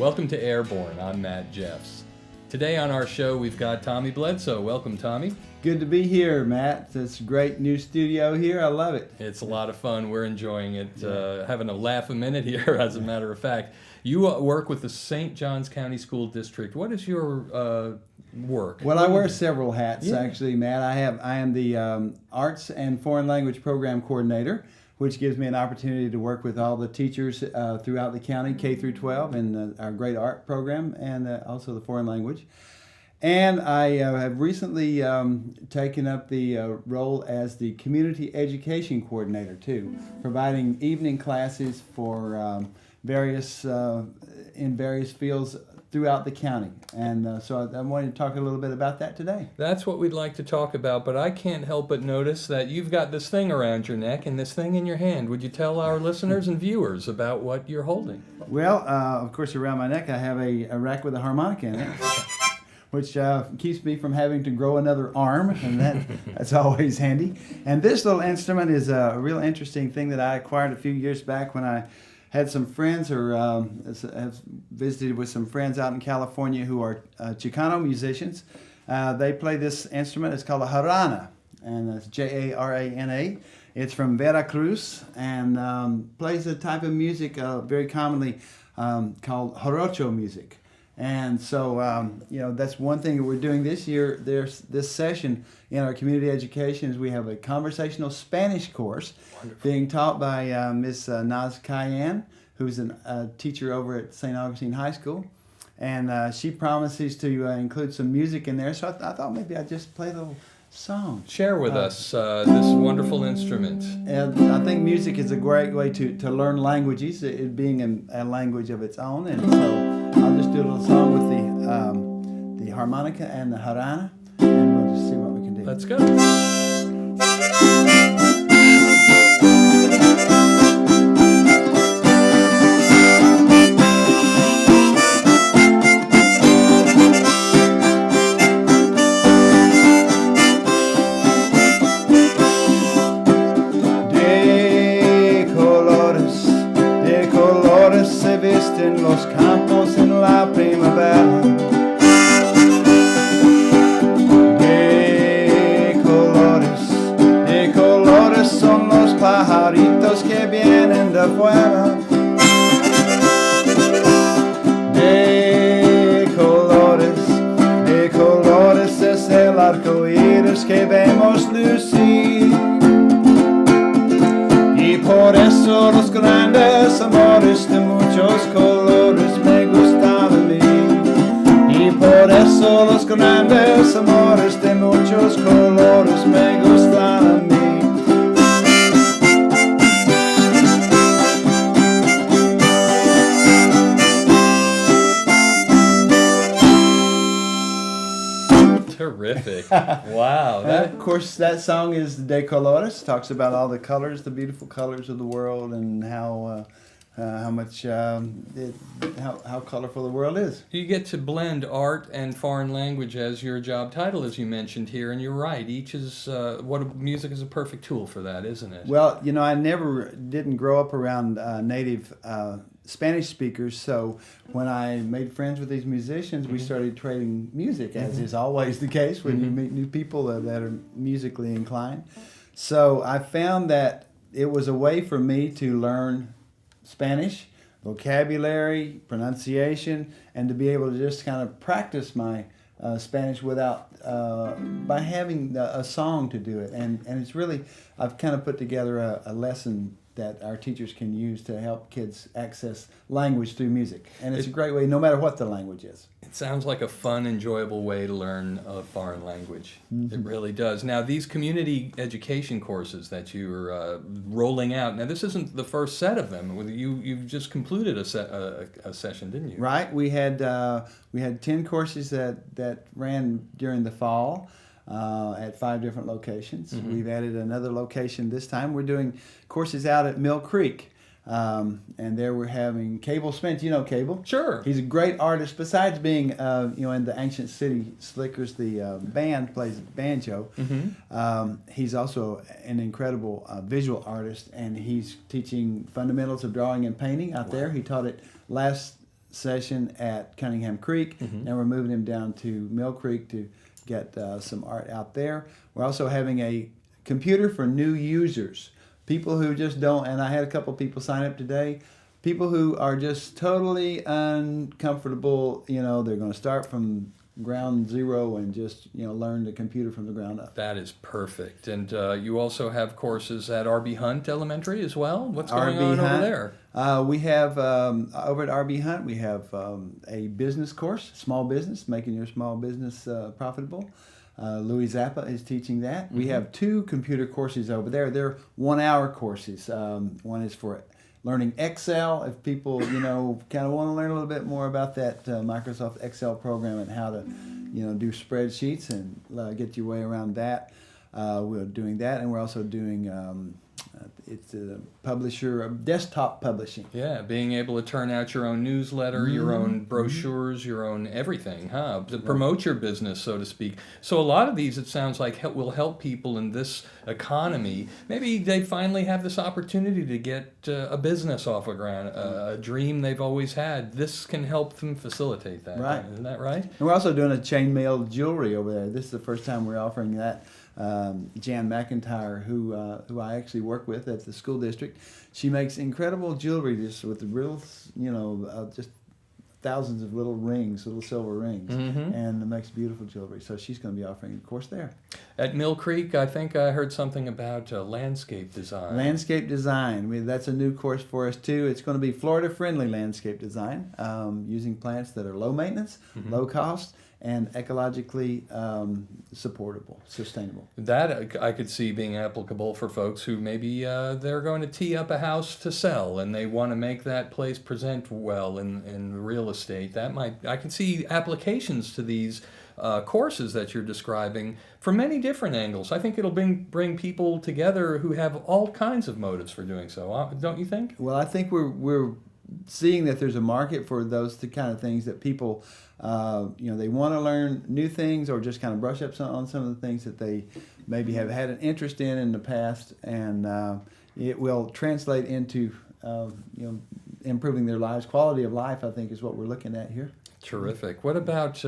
Welcome to Airborne. I'm Matt Jeffs. Today on our show, we've got Tommy Bledsoe. Welcome, Tommy. Good to be here, Matt. It's a great new studio here. I love it. It's a lot of fun. We're enjoying it, having a laugh a minute here, as a matter of fact. You work with the St. Johns County School District. What is your work? Well, I wear several hats, actually, Matt. I am the Arts and Foreign Language Program Coordinator, which gives me an opportunity to work with all the teachers throughout the county, K through 12, in our great art program, and also the foreign language. And I have recently taken up the role as the Community Education Coordinator, too, providing evening classes for various fields throughout the county. And so I wanted to talk a little bit about that today. That's what we'd like to talk about, but I can't help but notice that you've got this thing around your neck and this thing in your hand. Would you tell our listeners and viewers about what you're holding? Well, of course, around my neck I have a rack with a harmonica in it, which keeps me from having to grow another arm, and that's always handy. And this little instrument is a real interesting thing that I acquired a few years back when I had some friends, or have visited with some friends out in California who are Chicano musicians. They play this instrument. It's called a jarana, and it's Jarana. It's from Veracruz, and plays a type of music very commonly called jarocho music. And so, that's one thing that we're doing this year. There's this session in our community education is we have a conversational Spanish course being taught by Miss Naz Cayenne, who's a teacher over at St. Augustine High School. And she promises to include some music in there. So I thought maybe I'd just play a little song. Share with us this wonderful instrument. And I think music is a great way to learn languages, it being a language of its own. And so I'll just do a little song with the harmonica and the jarana, and we'll just see what we can do. Let's go. En los campos en la primavera, de colores son los pajaritos que vienen de afuera, de colores es el arco iris que vemos lucir. Y por eso los grandes amores de muchos colores me gustan a mí. Y por eso los grandes amores de muchos colores me gustan a mí. Terrific. Wow. Of course, that song is De Colores. Talks about all the colors, the beautiful colors of the world, and how colorful the world is. You get to blend art and foreign language as your job title, as you mentioned here, and you're right. Each is music is a perfect tool for that, isn't it? Well, I didn't grow up around native Spanish speakers, so when I made friends with these musicians, we started trading music, as is always the case when you meet new people that are musically inclined. So I found that it was a way for me to learn Spanish, vocabulary, pronunciation, and to be able to just kind of practice my Spanish by having a song to do it. And it's really, I've kind of put together a lesson that our teachers can use to help kids access language through music. And it's a great way, no matter what the language is. It sounds like a fun, enjoyable way to learn a foreign language. It really does. Now, these community education courses that you're rolling out, now this isn't the first set of them. You've just concluded a session, didn't you? Right. We had 10 courses that ran during the fall. At 5 different locations. We've added another location this time. We're doing courses out at Mill Creek. And there we're having Cable Spence. You know Cable? Sure. He's a great artist. Besides being, in the Ancient City Slickers, the band plays banjo. He's also an incredible visual artist, and he's teaching fundamentals of drawing and painting out there. He taught it last session at Cunningham Creek. Now we're moving him down to Mill Creek to get some art out there. We're also having a computer for new users, people who just don't, and I had a couple people sign up today, people who are just totally uncomfortable, they're going to start from ground zero and just learn the computer from the ground up. That is perfect. And you also have courses at R.B. Hunt Elementary as well. What's going on over there? We have over at R.B. Hunt we have a business course, small business, making your small business profitable. Louis Zappa is teaching that. We have 2 computer courses over there. They're 1-hour courses. One is for learning Excel, if people, kind of want to learn a little bit more about that Microsoft Excel program and how to, do spreadsheets and get your way around that. We're doing that, and we're also doing, it's a publisher, desktop publishing. Yeah, being able to turn out your own newsletter, your own brochures, your own everything, to promote your business, so to speak. So a lot of these, it sounds like, will help people in this economy. Maybe they finally have this opportunity to get a business off the ground, a dream they've always had. This can help them facilitate that. Right. Isn't that right? And we're also doing a chainmail jewelry over there. This is the first time we're offering that. Jan McIntyre, who I actually work with at the school district, she makes incredible jewelry just with the real, just thousands of little rings, little silver rings, and makes beautiful jewelry. So she's going to be offering a course there. At Mill Creek, I think I heard something about landscape design. Landscape design, that's a new course for us too. It's going to be Florida-friendly landscape design, using plants that are low maintenance, low cost, and ecologically supportable, sustainable. That I could see being applicable for folks who maybe they're going to tee up a house to sell and they want to make that place present well in real estate. I can see applications to these courses that you're describing from many different angles. I think it'll bring people together who have all kinds of motives for doing so. Don't you think? Well, I think we're seeing that there's a market for those kind of things that people, they want to learn new things or just kind of brush up on some of the things that they maybe have had an interest in the past, and it will translate into, improving their lives. Quality of life, I think, is what we're looking at here. Terrific. What about,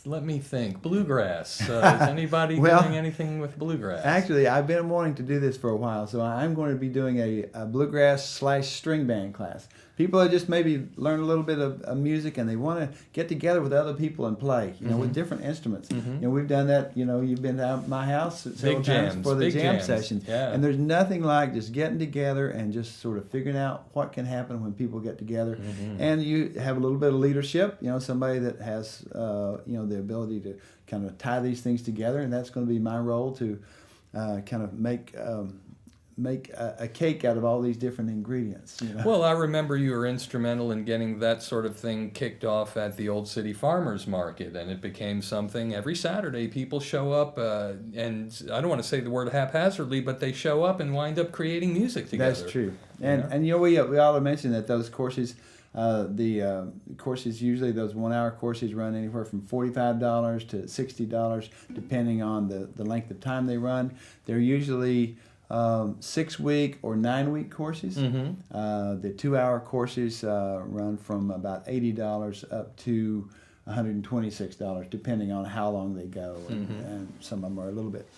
let me think, bluegrass? Is anybody doing anything with bluegrass? Actually, I've been wanting to do this for a while, so I'm going to be doing a bluegrass/string band class. People that just maybe learn a little bit of music and they want to get together with other people and play, with different instruments. We've done that, you've been to my house several times for the jam sessions. Yeah. And there's nothing like just getting together and just sort of figuring out what can happen when people get together. And you have a little bit of leadership, somebody that has, the ability to kind of tie these things together, and that's going to be my role to kind of make a cake out of all these different ingredients. Well, I remember you were instrumental in getting that sort of thing kicked off at the Old City Farmers Market, and it became something. Every Saturday people show up, and I don't want to say the word haphazardly, but they show up and wind up creating music together. That's true. And we ought to mention that those courses, the courses, usually those 1-hour courses run anywhere from $45 to $60, depending on the length of time they run. They're usually 6-week or 9-week courses. The 2-hour courses run from about $80 up to $126, depending on how long they go. And some of them are a little bit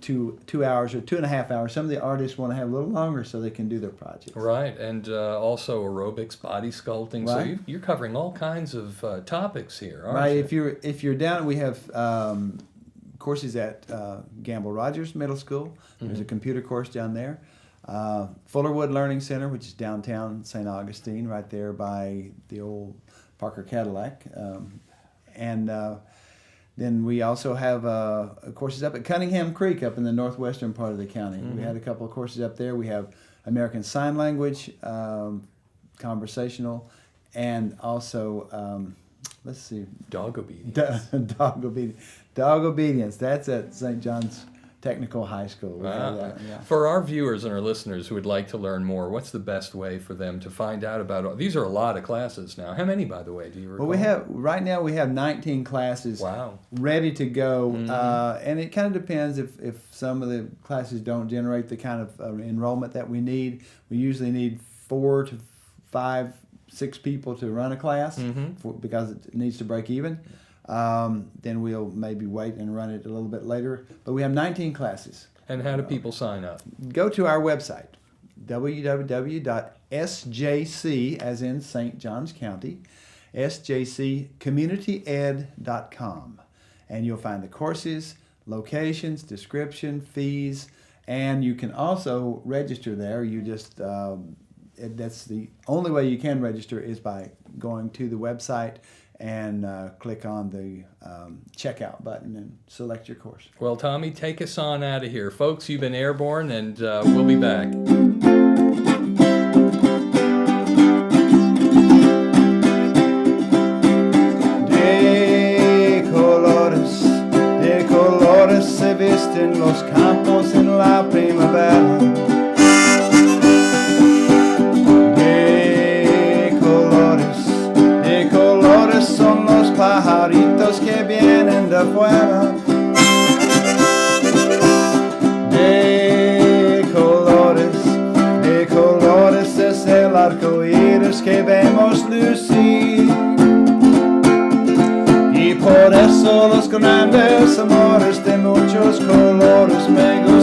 2 hours or 2.5 hours. Some of the artists want to have a little longer so they can do their projects. Right, and also arobics, body sculpting. Right. So you're covering all kinds of topics here, aren't Right. you? If you're down, we have courses at Gamble Rogers Middle School. There's a computer course down there. Fullerwood Learning Center, which is downtown St. Augustine, right there by the old Parker Cadillac. Then we also have courses up at Cunningham Creek up in the northwestern part of the county. We had a couple of courses up there. We have American Sign Language, conversational, and also, let's see. Dog obedience. Dog obedience. That's at St. John's Technical High School. Wow. For our viewers and our listeners who would like to learn more, what's the best way for them to find out about these are a lot of classes now. How many, by the way, do you recall? Well, right now we have 19 classes ready to go. And it kind of depends if some of the classes don't generate the kind of enrollment that we need. We usually need 4 to 5 6 people to run a class because it needs to break even. Then we'll maybe wait and run it a little bit later. But we have 19 classes. And how do people sign up? Go to our website, www.sjc, as in St. Johns County, sjccommunityed.com. And you'll find the courses, locations, description, fees, and you can also register there. You just, that's the only way you can register is by going to the website and click on the checkout button and select your course. Well, Tommy, take us on out of here. Folks, you've been Airborne, and we'll be back. De colores se visten los campos en la primavera. Son los pajaritos que vienen de afuera. De colores es el arco iris que vemos lucir. Y por eso los grandes amores de muchos colores me gustan.